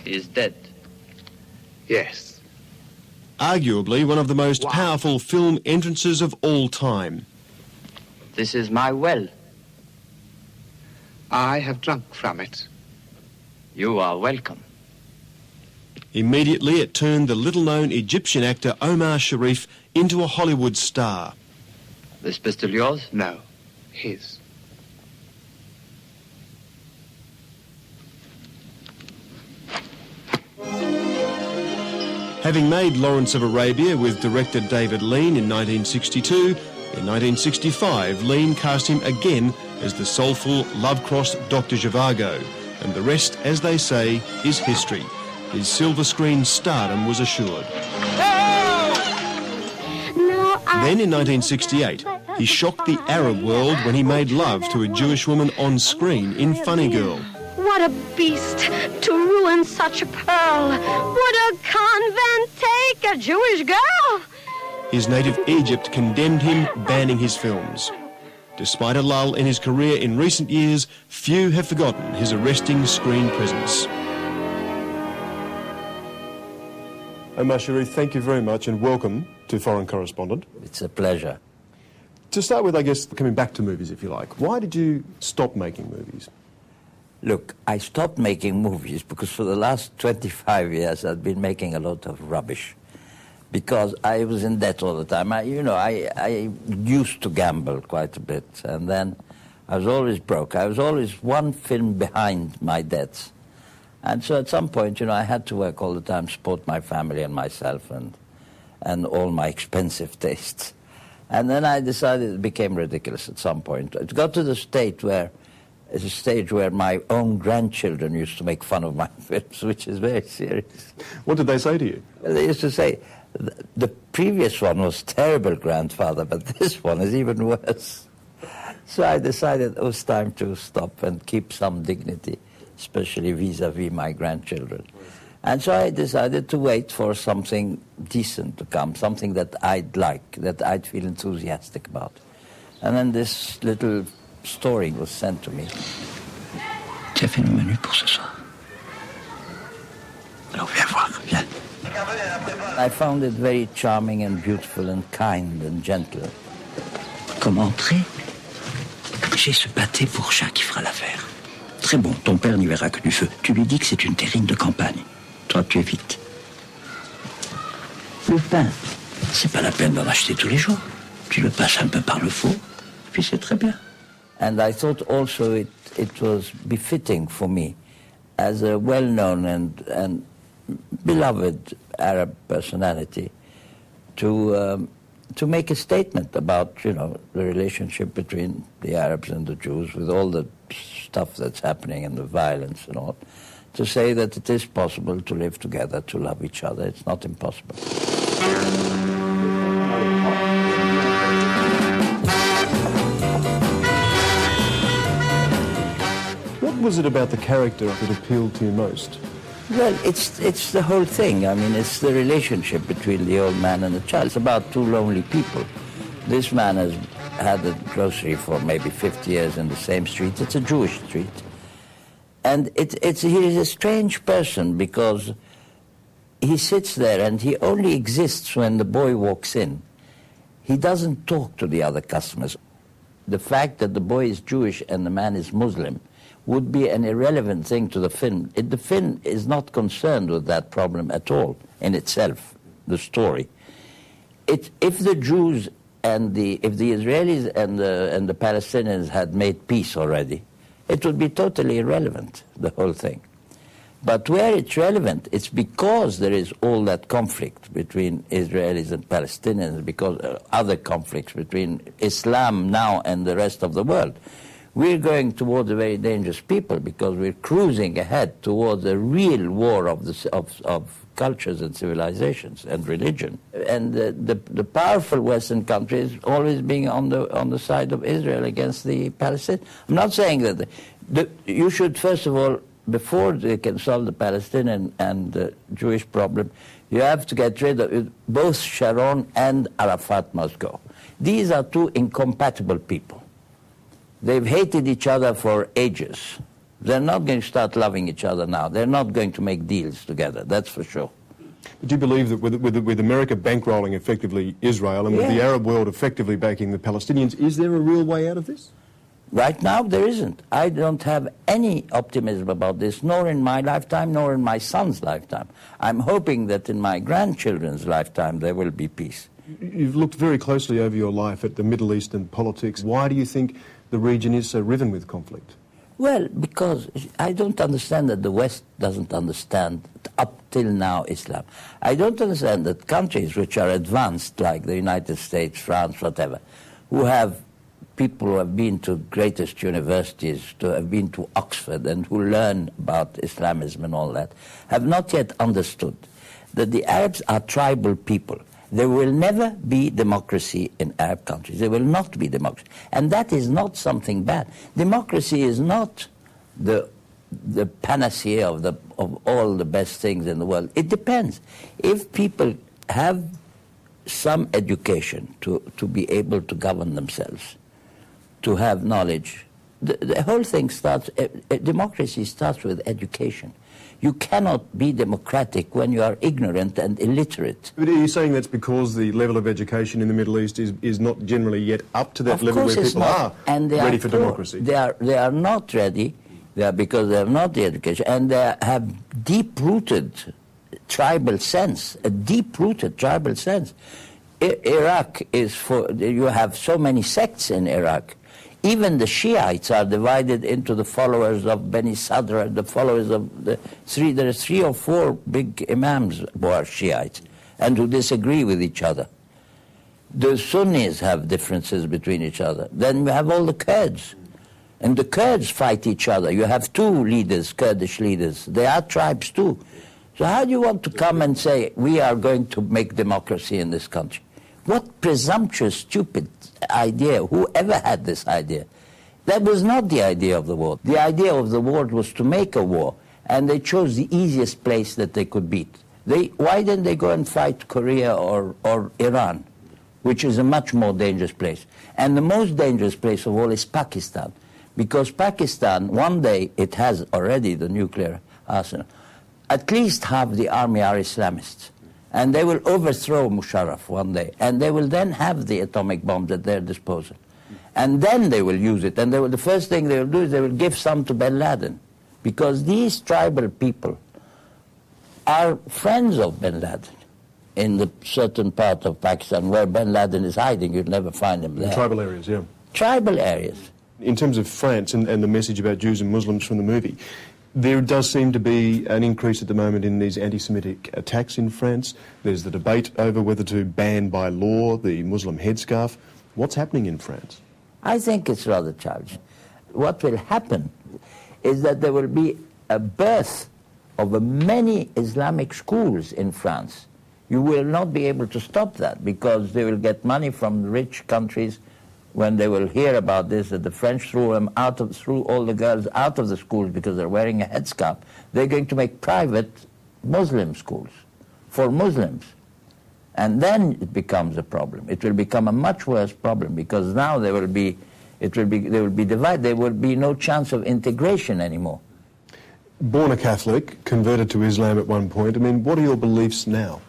is dead. Yes. Arguably one of the most powerful film entrances of all time. This is my well. I have drunk from it. You are welcome. Immediately it turned the little-known Egyptian actor Omar Sharif into a Hollywood star. This pistol yours? No, his. Having made Lawrence of Arabia with director David Lean in 1962, in 1965 Lean cast him again as the soulful, love-crossed Dr. Zhivago, and the rest, as they say, is history. His silver screen stardom was assured. Then in 1968, he shocked the Arab world when he made love to a Jewish woman on screen in Funny Girl. What a beast to ruin such a pearl. Would a convent take a Jewish girl? His native Egypt condemned him, banning his films. Despite a lull in his career in recent years, few have forgotten his arresting screen presence. Omar Sharif, thank you very much and welcome to Foreign Correspondent. It's a pleasure. To start with, I guess, coming back to movies, if you like, why did you stop making movies? Look, I stopped making movies because for the last 25 years I've been making a lot of rubbish because I was in debt all the time. I used to gamble quite a bit, and then I was always broke. I was always one film behind my debts. And so at some point, I had to work all the time, support my family and myself and all my expensive tastes. And then I decided it became ridiculous at some point. It got to the stage where my own grandchildren used to make fun of my films, which is very serious. What did they say to you? Well, they used to say, the previous one was terrible, grandfather, but this one is even worse. So I decided it was time to stop and keep some dignity, especially vis-à-vis my grandchildren. And so I decided to wait for something decent to come, something that I'd like, that I'd feel enthusiastic about. And then this little story was sent to me. Tu as fait le menu pour ce soir. Alors viens voir, viens. I found it very charming and beautiful and kind and gentle. Comme entrée, j'ai ce pâté pour chat qui fera l'affaire. Très bon, ton père n'y verra que du feu. Tu lui dis que c'est une terrine de campagne. Toi, tu évites. Le pain, c'est pas la peine d'en acheter tous les jours. Tu le passes un peu par le four, puis c'est très bien. And I thought also it was befitting for me as a well-known and beloved Arab personality to make a statement about, the relationship between the Arabs and the Jews with all the stuff that's happening and the violence and all, to say that it is possible to live together, to love each other. It's not impossible. What was it about the character that appealed to you most? Well, it's the whole thing. I mean, it's the relationship between the old man and the child. It's about two lonely people. This man has had a grocery for maybe 50 years in the same street. It's a Jewish street. And he is a strange person because he sits there and he only exists when the boy walks in. He doesn't talk to the other customers. The fact that the boy is Jewish and the man is Muslim would be an irrelevant thing to the film. The film is not concerned with that problem at all in itself, the story. If the Jews and if the Israelis and the Palestinians had made peace already, it would be totally irrelevant, the whole thing. But where it's relevant, it's because there is all that conflict between Israelis and Palestinians, because other conflicts between Islam now and the rest of the world. We're going towards a very dangerous people because we're cruising ahead towards a real war of cultures and civilizations and religion. And the powerful Western countries always being on the side of Israel against the Palestinians. I'm not saying that you should, first of all, before they can solve the Palestinian and the Jewish problem, you have to get rid of it. Both Sharon and Arafat must go. These are two incompatible people. They've hated each other for ages, They're not going to start loving each other now. They're not going to make deals together, that's for sure. Do you believe that with America bankrolling effectively Israel and with the Arab world effectively backing the Palestinians, is there a real way out of this? Right now, there isn't. I don't have any optimism about this, nor in my lifetime, nor in my son's lifetime. I'm hoping that in my grandchildren's lifetime there will be peace. You've looked very closely over your life at the Middle Eastern politics. Why do you think the region is so riven with conflict? Well, because I don't understand that the West doesn't understand, up till now, Islam. I don't understand that countries which are advanced, like the United States, France, whatever, who have people who have been to greatest universities, to have been to Oxford, and who learn about Islamism and all that, have not yet understood that the Arabs are tribal people. There will never be democracy in Arab countries. There will not be democracy. And that is not something bad. Democracy is not the panacea of all the best things in the world. It depends. If people have some education to be able to govern themselves, to have knowledge, the whole thing starts, democracy starts with education. You cannot be democratic when you are ignorant and illiterate. But are you saying that's because the level of education in the Middle East is not generally yet up to that level where people are ready for democracy? They are not ready because they have not the education, and they have deep-rooted tribal sense, a deep-rooted tribal sense. Iraq is you have so many sects in Iraq. Even the Shiites are divided into the followers of Bani Sadr, the followers of there are 3 or 4 big imams who are Shiites and who disagree with each other. The Sunnis have differences between each other. Then you have all the Kurds. And the Kurds fight each other. You have 2 leaders, Kurdish leaders. They are tribes too. So how do you want to come and say, we are going to make democracy in this country? What presumptuous, stupid idea. Whoever had this idea? That was not the idea of the war. The idea of the war was to make a war, and they chose the easiest place that they could beat. Why didn't they go and fight Korea or Iran, which is a much more dangerous place? And the most dangerous place of all is Pakistan, because Pakistan, one day, it has already the nuclear arsenal. At least half the army are Islamists. And they will overthrow Musharraf one day, and they will then have the atomic bombs at their disposal. And then they will use it, and the first thing they will do is they will give some to bin Laden, because these tribal people are friends of bin Laden in the certain part of Pakistan where bin Laden is hiding. You'll never find him there. Tribal areas, yeah. Tribal areas. In terms of France and the message about Jews and Muslims from the movie, there does seem to be an increase at the moment in these anti-Semitic attacks in France. There's the debate over whether to ban by law the Muslim headscarf. What's happening in France? I think it's rather challenging. What will happen is that there will be a birth of many Islamic schools in France. You will not be able to stop that because they will get money from rich countries when they will hear about this, that the French threw all the girls out of the schools because they're wearing a headscarf. They're going to make private Muslim schools for Muslims. And then it becomes a problem. It will become a much worse problem because now they will be divided. There will be no chance of integration anymore. Born a Catholic, converted to Islam at one point. I mean, what are your beliefs now?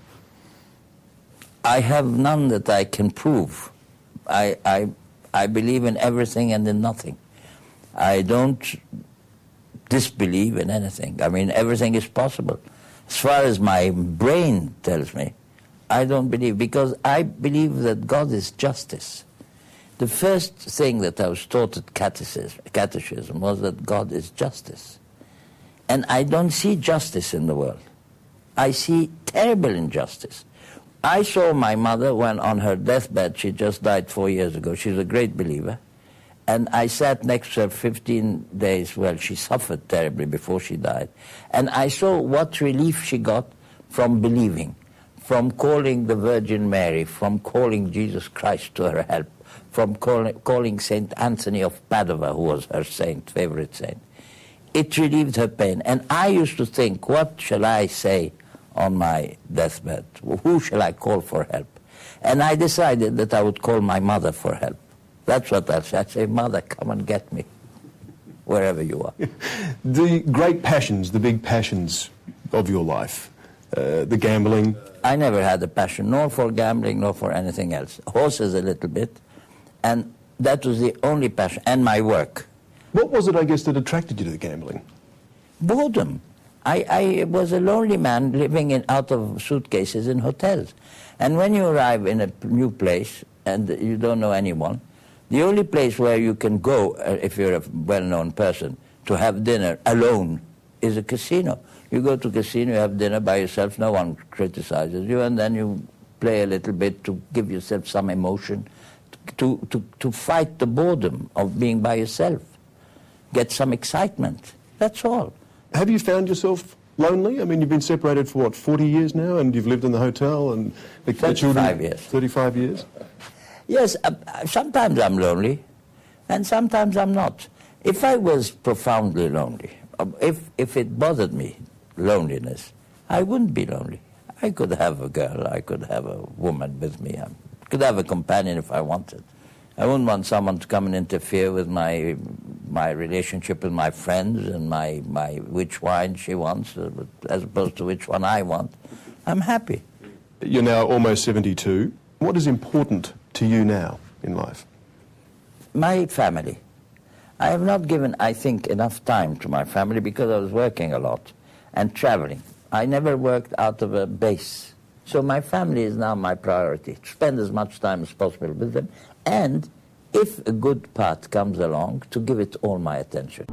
I have none that I can prove. I believe in everything and in nothing. I don't disbelieve in anything. I mean, everything is possible. As far as my brain tells me, I don't believe, because I believe that God is justice. The first thing that I was taught at catechism was that God is justice. And I don't see justice in the world. I see terrible injustice. I saw my mother when on her deathbed, she just died 4 years ago. She's a great believer. And I sat next to her 15 days. Well, she suffered terribly before she died. And I saw what relief she got from believing, from calling the Virgin Mary, from calling Jesus Christ to her help, from calling St. Anthony of Padua, who was her favorite saint. It relieved her pain. And I used to think, what shall I say on my deathbed? Who shall I call for help? And I decided that I would call my mother for help. That's what I'd say. I'd say, Mother, come and get me. wherever you are. The great passions, the big passions of your life, the gambling. I never had a passion, nor for gambling, nor for anything else. Horses a little bit, and that was the only passion, and my work. What was it, I guess, that attracted you to the gambling? Boredom. I was a lonely man living out of suitcases in hotels. And when you arrive in a new place and you don't know anyone, the only place where you can go, if you're a well-known person, to have dinner alone is a casino. You go to a casino, you have dinner by yourself, no one criticizes you, and then you play a little bit to give yourself some emotion, to fight the boredom of being by yourself, get some excitement. That's all. Have you found yourself lonely? I mean, you've been separated for, 40 years now, and you've lived in the hotel, and the 35 years. 35 years? Yes, sometimes I'm lonely, and sometimes I'm not. If I was profoundly lonely, if it bothered me, loneliness, I wouldn't be lonely. I could have a girl, I could have a woman with me, I could have a companion if I wanted. I wouldn't want someone to come and interfere with my relationship with my friends and my which wine she wants, as opposed to which one I want. I'm happy. You're now almost 72. What is important to you now in life? My family. I have not given, I think, enough time to my family because I was working a lot and traveling. I never worked out of a base. So my family is now my priority, to spend as much time as possible with them, and if a good part comes along, to give it all my attention.